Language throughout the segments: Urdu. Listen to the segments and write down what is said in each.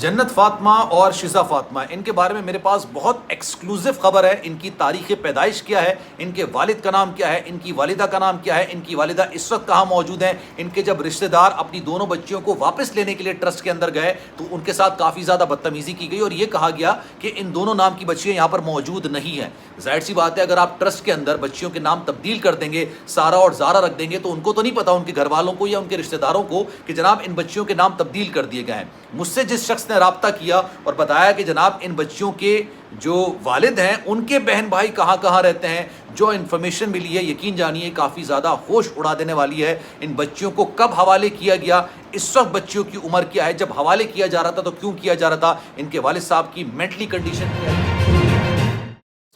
جنت فاطمہ اور شزا فاطمہ، ان کے بارے میں میرے پاس بہت ایکسکلوزیو خبر ہے۔ ان کی تاریخ پیدائش کیا ہے، ان کے والد کا نام کیا ہے، ان کی والدہ کا نام کیا ہے، ان کی والدہ اس وقت کہاں موجود ہیں، ان کے جب رشتہ دار اپنی دونوں بچیوں کو واپس لینے کے لیے ٹرسٹ کے اندر گئے تو ان کے ساتھ کافی زیادہ بدتمیزی کی گئی اور یہ کہا گیا کہ ان دونوں نام کی بچیاں یہاں پر موجود نہیں ہیں۔ ظاہر سی بات ہے، اگر آپ ٹرسٹ کے اندر بچیوں کے نام تبدیل کر دیں گے، سارہ اور زارا رکھ دیں گے، تو ان کو تو نہیں پتا، ان کے گھر والوں کو یا ان کے رشتہ داروں کو، کہ جناب ان بچیوں کے نام تبدیل کر دیے گئے ہیں۔ مجھ سے جس شخص نے رابطہ کیا اور بتایا کہ جناب ان بچیوں کے جو والد ہیں ان کے بہن بھائی کہاں کہاں رہتے ہیں، جو انفارمیشن ملی ہے، یقین جانیے کافی زیادہ ہوش اڑا دینے والی ہے۔ ان بچیوں کو کب حوالے کیا گیا، اس وقت بچیوں کی عمر کیا ہے، جب حوالے کیا جا رہا تھا تو کیوں کیا جا رہا تھا، ان کے والد صاحب کی مینٹلی کنڈیشن کیا ہے۔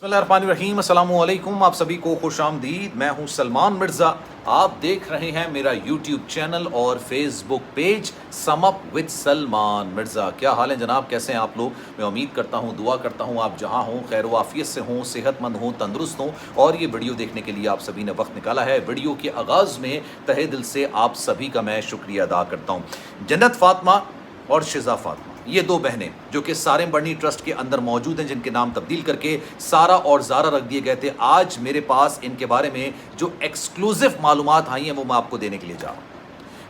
بسم اللہ الرحمن الرحیم، السلام علیکم، آپ سبھی کو خوش آمدید۔ میں ہوں سلمان مرزا، آپ دیکھ رہے ہیں میرا یوٹیوب چینل اور Facebook page sum up with Salman Mirza. کیا حال ہے جناب، کیسے ہیں آپ لوگ؟ میں امید کرتا ہوں، دعا کرتا ہوں آپ جہاں ہوں خیر و عافیت سے ہوں، صحت مند ہوں، تندرست ہوں، اور یہ ویڈیو دیکھنے کے لیے آپ سبھی نے وقت نکالا ہے۔ ویڈیو کے آغاز میں تہہ دل سے آپ سبھی کا میں شکریہ ادا کرتا ہوں۔ جنت فاطمہ اور شزا فاطمہ، یہ دو بہنیں جو کہ سارم برنی ٹرسٹ کے اندر موجود ہیں، جن کے نام تبدیل کر کے سارہ اور زارا رکھ دیے گئے تھے، آج میرے پاس ان کے بارے میں جو ایکسکلوزیو معلومات آئی ہیں وہ میں آپ کو دینے کے لیے جا رہا ہوں۔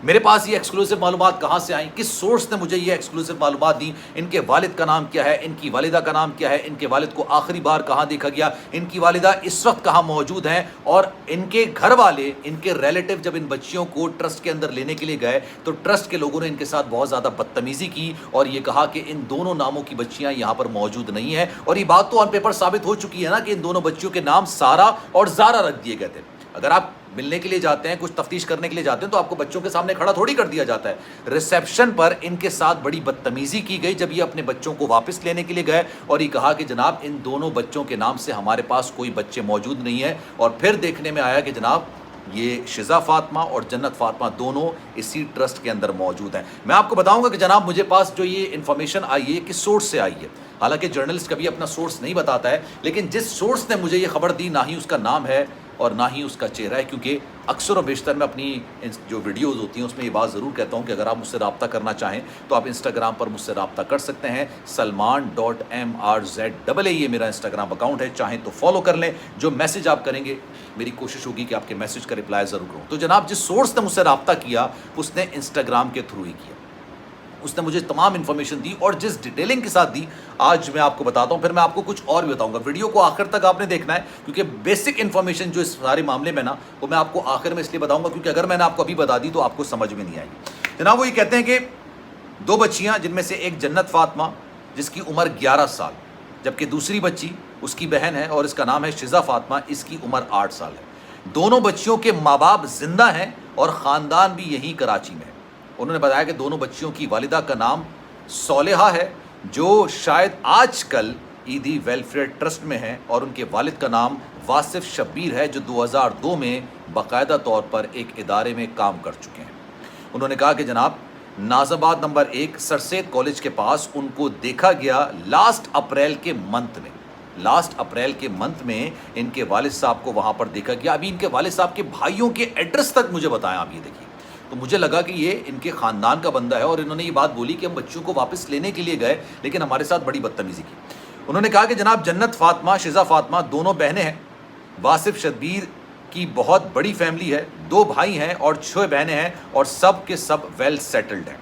میرے پاس یہ ایکسکلوزیو معلومات کہاں سے آئیں، کس سورس نے مجھے یہ ایکسکلوزیو معلومات دی، ان کے والد کا نام کیا ہے، ان کی والدہ کا نام کیا ہے، ان کے والد کو آخری بار کہاں دیکھا گیا، ان کی والدہ اس وقت کہاں موجود ہیں، اور ان کے گھر والے، ان کے ریلیٹو جب ان بچیوں کو ٹرسٹ کے اندر لینے کے لیے گئے تو ٹرسٹ کے لوگوں نے ان کے ساتھ بہت زیادہ بدتمیزی کی اور یہ کہا کہ ان دونوں ناموں کی بچیاں یہاں پر موجود نہیں ہیں، اور یہ بات تو آن پیپر ثابت ہو چکی ہے نا کہ ان دونوں بچیوں کے نام سارہ اور زارا رکھ دیے گئے تھے۔ اگر آپ ملنے کے لیے جاتے ہیں، کچھ تفتیش کرنے کے لیے جاتے ہیں تو آپ کو بچوں کے سامنے کھڑا تھوڑی کر دیا جاتا ہے۔ ریسیپشن پر ان کے ساتھ بڑی بدتمیزی کی گئی جب یہ اپنے بچوں کو واپس لینے کے لیے گئے، اور یہ کہا کہ جناب ان دونوں بچوں کے نام سے ہمارے پاس کوئی بچے موجود نہیں ہیں، اور پھر دیکھنے میں آیا کہ جناب یہ شزا فاطمہ اور جنت فاطمہ دونوں اسی ٹرسٹ کے اندر موجود ہیں۔ میں آپ کو بتاؤں گا کہ جناب مجھے پاس جو یہ انفارمیشن آئی ہے کس سورس سے آئی ہے۔ حالانکہ جرنلسٹ کبھی اپنا سورس نہیں بتاتا ہے، لیکن جس سورس نے مجھے یہ خبر دی نہ ہی اس کا نام ہے اور نہ ہی اس کا چہرہ ہے، کیونکہ اکثر و بیشتر میں اپنی جو ویڈیوز ہوتی ہیں اس میں یہ بات ضرور کہتا ہوں کہ اگر آپ مجھ سے رابطہ کرنا چاہیں تو آپ انسٹاگرام پر مجھ سے رابطہ کر سکتے ہیں۔ سلمان.mrz یہ میرا انسٹاگرام اکاؤنٹ ہے، چاہیں تو فالو کر لیں۔ جو میسج آپ کریں گے میری کوشش ہوگی کہ آپ کے میسج کا رپلائی ضرور کروں۔ تو جناب جس سورس نے مجھ سے رابطہ کیا اس نے انسٹاگرام کے تھرو ہی کیا، اس نے مجھے تمام انفارمیشن دی، اور جس ڈیٹیلنگ کے ساتھ دی آج میں آپ کو بتاتا ہوں، پھر میں آپ کو کچھ اور بھی بتاؤں گا۔ ویڈیو کو آخر تک آپ نے دیکھنا ہے، کیونکہ بیسک انفارمیشن جو اس سارے معاملے میں نا وہ میں آپ کو آخر میں اس لیے بتاؤں گا کیونکہ اگر میں نے آپ کو ابھی بتا دی تو آپ کو سمجھ میں نہیں آئے گی۔ جناب وہ یہ کہتے ہیں کہ دو بچیاں، جن میں سے ایک جنت فاطمہ جس کی عمر 11 سال، جبکہ دوسری بچی اس کی بہن ہے اور اس کا نام ہے شزا فاطمہ، اس کی عمر 8 سال ہے۔ دونوں بچیوں کے ماں باپ زندہ ہیں اور خاندان بھی یہیں کراچی میں ہے۔ انہوں نے بتایا کہ دونوں بچیوں کی والدہ کا نام صالحہ ہے، جو شاید آج کل عیدی ویلفیئر ٹرسٹ میں ہے، اور ان کے والد کا نام واصف شبیر ہے، جو 2002 میں باقاعدہ طور پر ایک ادارے میں کام کر چکے ہیں۔ انہوں نے کہا کہ جناب ناز آباد نمبر 1 سرسید کالج کے پاس ان کو دیکھا گیا لاسٹ اپریل کے منتھ میں ان کے والد صاحب کو وہاں پر دیکھا گیا۔ ابھی ان کے والد صاحب کے بھائیوں کے ایڈریس تک مجھے بتائیں آپ، یہ دیکھیے، تو مجھے لگا کہ یہ ان کے خاندان کا بندہ ہے، اور انہوں نے یہ بات بولی کہ ہم بچوں کو واپس لینے کے لیے گئے لیکن ہمارے ساتھ بڑی بدتمیزی کی۔ انہوں نے کہا کہ جناب جنت فاطمہ، شزا فاطمہ دونوں بہنیں ہیں، واصف شبیر کی بہت بڑی فیملی ہے، 2 بھائی ہیں اور 6 بہنیں ہیں، اور سب کے سب ویل سیٹلڈ ہیں۔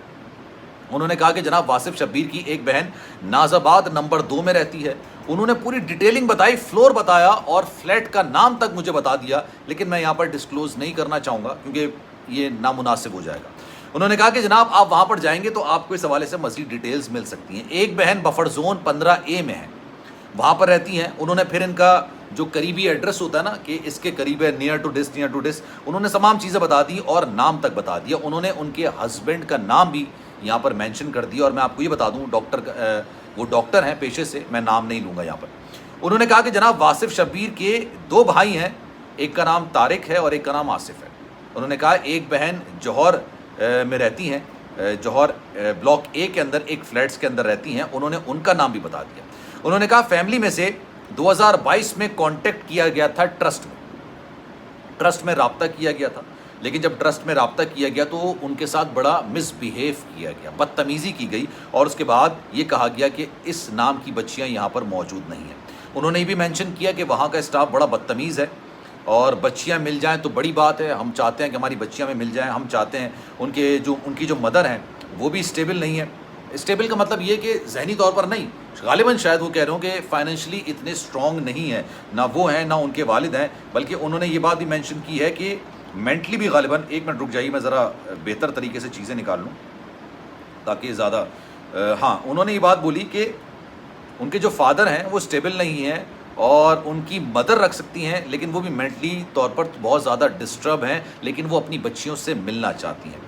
انہوں نے کہا کہ جناب واصف شبیر کی ایک بہن ناز آباد نمبر 2 میں رہتی ہے۔ انہوں نے پوری ڈیٹیلنگ بتائی، فلور بتایا اور فلیٹ کا نام تک مجھے بتا دیا، لیکن میں یہاں پر ڈسکلوز نہیں کرنا چاہوں گا کیونکہ یہ نامناسب ہو جائے گا۔ انہوں نے کہا کہ جناب آپ وہاں پر جائیں گے تو آپ کو اس حوالے سے مزید ڈیٹیلز مل سکتی ہیں۔ ایک بہن بفر زون 15A میں ہے، وہاں پر رہتی ہیں۔ انہوں نے پھر ان کا جو قریبی ایڈریس ہوتا ہے نا کہ اس کے قریب ہے، نیئر ٹو ڈس، انہوں نے تمام چیزیں بتا دی اور نام تک بتا دیا۔ انہوں نے ان کے ہسبینڈ کا نام بھی یہاں پر مینشن کر دیا، اور میں آپ کو یہ بتا دوں وہ ڈاکٹر ہیں پیشے سے، میں نام نہیں لوں گا یہاں پر۔ انہوں نے کہا کہ جناب واصف شبیر کے 2 بھائی ہیں، ایک کا نام طارق ہے اور ایک کا نام آصف ہے۔ انہوں نے کہا ایک بہن جوہر میں رہتی ہیں، جوہر بلاک A کے اندر ایک فلیٹس کے اندر رہتی ہیں، انہوں نے ان کا نام بھی بتا دیا۔ انہوں نے کہا فیملی میں سے 2022 میں کانٹیکٹ کیا گیا تھا ٹرسٹ میں رابطہ کیا گیا تھا۔ لیکن جب ٹرسٹ میں رابطہ کیا گیا تو ان کے ساتھ بڑا مس بیہیو کیا گیا، بدتمیزی کی گئی، اور اس کے بعد یہ کہا گیا کہ اس نام کی بچیاں یہاں پر موجود نہیں ہیں۔ انہوں نے یہ بھی مینشن کیا کہ وہاں کا اسٹاف بڑا بدتمیز ہے، اور بچیاں مل جائیں تو بڑی بات ہے، ہم چاہتے ہیں کہ ہماری بچیاں میں مل جائیں، ہم چاہتے ہیں ان کی جو مدر ہیں وہ بھی اسٹیبل نہیں ہے۔ اسٹیبل کا مطلب یہ کہ ذہنی طور پر نہیں، غالباً شاید وہ کہہ رہے ہوں کہ فائنینشلی اتنے اسٹرانگ نہیں ہیں، نہ وہ ہیں نہ ان کے والد ہیں، بلکہ انہوں نے یہ بات بھی مینشن کی ہے کہ مینٹلی بھی غالباً، ایک منٹ رک جائیے میں ذرا بہتر طریقے سے چیزیں نکال لوں تاکہ زیادہ ہاں، انہوں نے یہ بات بولی کہ ان کے جو فادر ہیں وہ اسٹیبل نہیں ہیں، اور ان کی مدر رکھ سکتی ہیں لیکن وہ بھی مینٹلی طور پر بہت زیادہ ڈسٹرب ہیں، لیکن وہ اپنی بچیوں سے ملنا چاہتی ہیں۔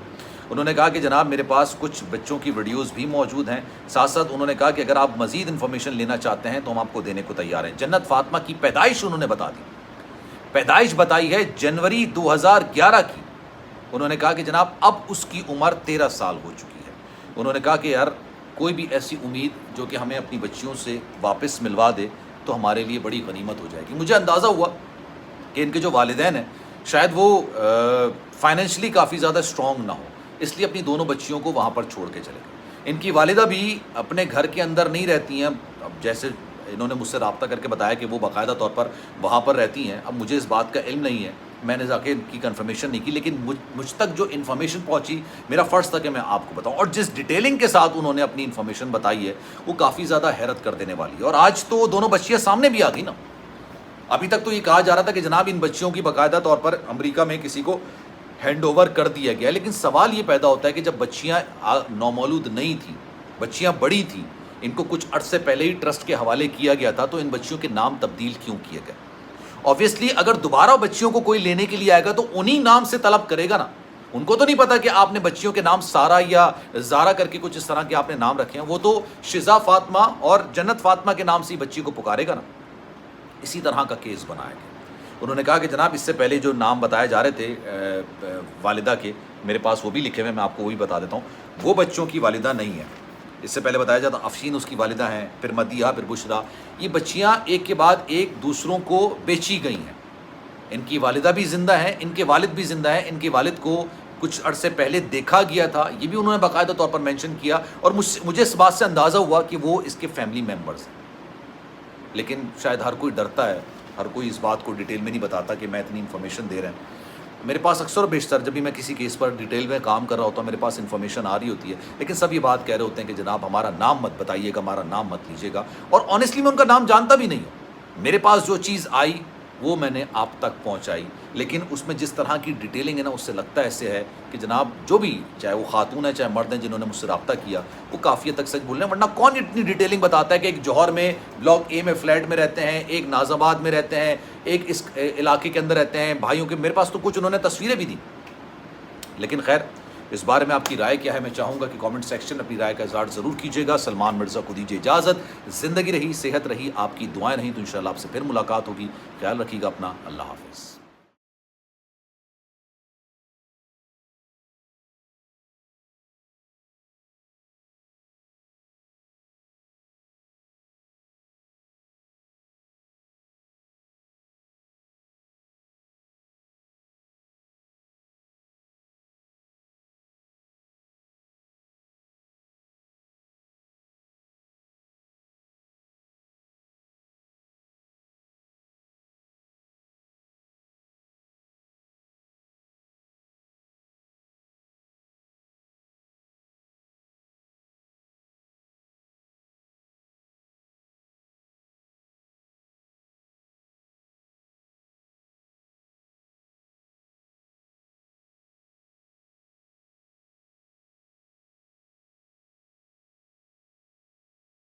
انہوں نے کہا کہ جناب میرے پاس کچھ بچوں کی ویڈیوز بھی موجود ہیں، ساتھ ساتھ انہوں نے کہا کہ اگر آپ مزید انفارمیشن لینا چاہتے ہیں تو ہم آپ کو دینے کو تیار ہیں۔ جنت فاطمہ کی پیدائش انہوں نے بتا دی، پیدائش بتائی ہے جنوری 2011 کی۔ انہوں نے کہا کہ جناب اب اس کی عمر 13 سال ہو چکی ہے۔ انہوں نے کہا کہ یار کوئی بھی ایسی امید جو کہ ہمیں اپنی بچیوں سے واپس ملوا دے تو ہمارے لیے بڑی غنیمت ہو جائے گی۔ مجھے اندازہ ہوا کہ ان کے جو والدین ہیں شاید وہ فائنینشلی کافی زیادہ اسٹرانگ نہ ہو، اس لیے اپنی دونوں بچیوں کو وہاں پر چھوڑ کے چلے گئے۔ ان کی والدہ بھی اپنے گھر کے اندر نہیں رہتی ہیں، اب جیسے انہوں نے مجھ سے رابطہ کر کے بتایا کہ وہ باقاعدہ طور پر وہاں پر رہتی ہیں۔ اب مجھے اس بات کا علم نہیں ہے، میں نے جا کے ان کی کنفرمیشن نہیں کی، لیکن مجھ تک جو انفارمیشن پہنچی میرا فرض تھا کہ میں آپ کو بتاؤں، اور جس ڈیٹیلنگ کے ساتھ انہوں نے اپنی انفارمیشن بتائی ہے وہ کافی زیادہ حیرت کر دینے والی ہے۔ اور آج تو دونوں بچیاں سامنے بھی آ گئی نا۔ ابھی تک تو یہ کہا جا رہا تھا کہ جناب ان بچیوں کی باقاعدہ طور پر امریکہ میں کسی کو ہینڈ اوور کر دیا گیا، لیکن سوال یہ پیدا ہوتا ہے کہ جب بچیاں نومولود نہیں تھیں، بچیاں بڑی تھیں، ان کو کچھ عرصے پہلے ہی ٹرسٹ کے حوالے کیا گیا تھا، تو ان بچیوں کے نام تبدیل کیوں کیے گئے؟ اوبویسلی اگر دوبارہ بچیوں کو کوئی لینے کے لیے آئے گا تو انہی نام سے طلب کرے گا نا۔ ان کو تو نہیں پتا کہ آپ نے بچیوں کے نام سارا یا زارا کر کے کچھ اس طرح کے آپ نے نام رکھے ہیں، وہ تو شزا فاطمہ اور جنت فاطمہ کے نام سے ہی بچی کو پکارے گا نا۔ اسی طرح کا کیس بنایا گیا۔ انہوں نے کہا کہ جناب اس سے پہلے جو نام بتائے جا رہے تھے والدہ کے، میرے پاس وہ بھی لکھے ہوئے، میں آپ کو وہی بتا دیتا ہوں، وہ بچوں کی والدہ نہیں ہے۔ اس سے پہلے بتایا جاتا افشین اس کی والدہ ہیں، پھر مدیحہ، پھر بشرا، یہ بچیاں ایک کے بعد ایک دوسروں کو بیچی گئی ہیں۔ ان کی والدہ بھی زندہ ہیں، ان کے والد بھی زندہ ہیں، ان کے والد کو کچھ عرصے پہلے دیکھا گیا تھا، یہ بھی انہوں نے باقاعدہ طور پر مینشن کیا، اور مجھے اس بات سے اندازہ ہوا کہ وہ اس کے فیملی ممبرز ہیں۔ لیکن شاید ہر کوئی ڈرتا ہے، ہر کوئی اس بات کو ڈیٹیل میں نہیں بتاتا کہ میں اتنی انفارمیشن دے رہا ہوں۔ میرے پاس اکثر و بیشتر جب بھی میں کسی کیس پر ڈیٹیل میں کام کر رہا ہوتا ہوں میرے پاس انفارمیشن آ رہی ہوتی ہے، لیکن سب یہ بات کہہ رہے ہوتے ہیں کہ جناب ہمارا نام مت بتائیے گا، ہمارا نام مت لیجیے گا، اور آنیسٹلی میں ان کا نام جانتا بھی نہیں ہوں۔ میرے پاس جو چیز آئی وہ میں نے آپ تک پہنچائی، لیکن اس میں جس طرح کی ڈیٹیلنگ ہے نا، اس سے لگتا ایسے ہے کہ جناب جو بھی، چاہے وہ خاتون ہے چاہے مرد ہیں جنہوں نے مجھ سے رابطہ کیا، وہ کافی حد تک سچ بول رہے ہیں، ورنہ کون اتنی ڈیٹیلنگ بتاتا ہے کہ ایک جوہر میں بلاک اے میں فلیٹ میں رہتے ہیں، ایک ناز آباد میں رہتے ہیں، ایک اس علاقے کے اندر رہتے ہیں بھائیوں کے۔ میرے پاس تو کچھ انہوں نے تصویریں بھی دیں، لیکن خیر اس بارے میں آپ کی رائے کیا ہے؟ میں چاہوں گا کہ کامنٹ سیکشن اپنی رائے کا اظہار ضرور کیجیے گا۔ سلمان مرزا کو دیجیے اجازت، زندگی رہی، صحت رہی، آپ کی دعائیں رہیں تو انشاءاللہ آپ سے پھر ملاقات ہوگی۔ خیال رکھیے گا اپنا، اللہ حافظ۔